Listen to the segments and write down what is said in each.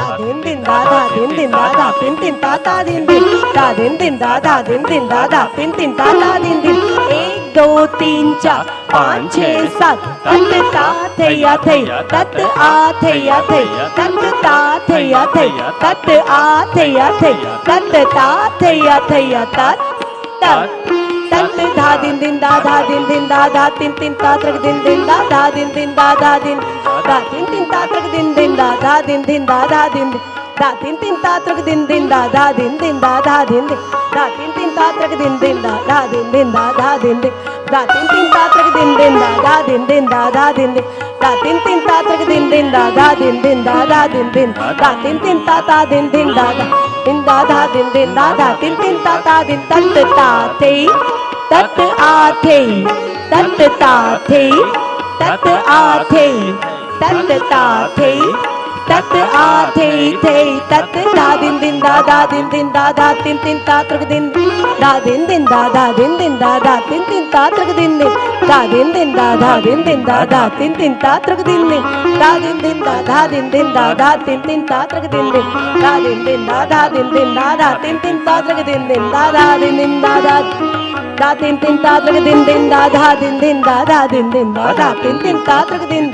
दिन दिन दा दा दिन दिन दा दा दिन दिन ता ता दिन दिन दा दिन दिन दा दा दिन दिन दा दा दिन दिन ता ता दिन दिन 1 2 3 4 5 6 7 तत ता थे या थे तत आ थे या थे तत ता थे या थे तत आ थे या थे तत ता थे या थे या तत तत तत धा दिन दिन दा धा दिन दिन दा धा तीन तीन ता त्रक दिन दिन दा धा दिन दिन दा धा दिन दा तीन तीन ता त्रक दिन दिन दा धा दिन दिन दा धा दिन दा तीन तीन ता त्रक दिन दिन दा धा दिन दिन दा धा दिन दा तीन तीन ता त्रक दिन दिन दा धा दिन दिन दा धा दिन दा तीन तीन ता त्रक दिन दिन दा धा दिन दिन दा धा दिन दा तीन तीन ता त्रक दिन दिन दा धा दिन दिन दा धा दिन दा तीन तीन ता ता दिन दिन दा दिन दा धा दिन दिन दा धा तीन तीन ता ता दिन तत ता थे तत आ थे तत ता थे तत आ थे तत ता थे तत आ थे तत दा दिन दिन दा दा दिन दिन दा धा तीन तीन ता त्रक दिन दा दिन दिन दा धा दिन दिन दा धा तीन तीन ता त्रक दिन दा दिन दिन दा धा दिन दिन दा धा तीन तीन ता त्रक दिन दा दिन दिन दा धा दिन दिन दा धा तीन तीन ता त्रक दिन दा दिन दिन दा धा दिन दिन दा धा तीन तीन ता त्रक दिन दा धा दिन दिन दा धा दा तीन तीन ता त्रक दिन दा धा दिन दिन दा धा दिन दिन दा धा तीन तीन ता त्रक दिन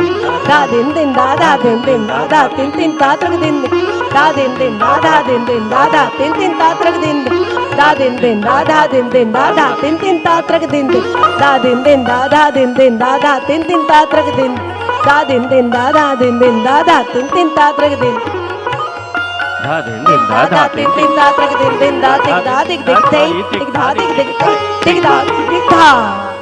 दा दिन दिन दा धा दिन दिन दा धा तीन तीन ता त्रक दिन दा दिन दिन दा धा दिन दिन दा धा तीन तीन ता त्रक दिन दा दिन दिन दा धा दिन दिन दा धा तीन तीन ता त्रक दिन दा दिन दिन दा धा दिन दिन दा धा तीन तीन ता त्रक दिन दा दिन दिन दा धा दिन दिन दा धा तीन तीन ता त्रक दिन धा दिन दिन दा धा तीन तीन ता त्रक दिन दिन दा दिख धा दिख दिख थे दिख धा दिख दिख थे दिख धा दिख धा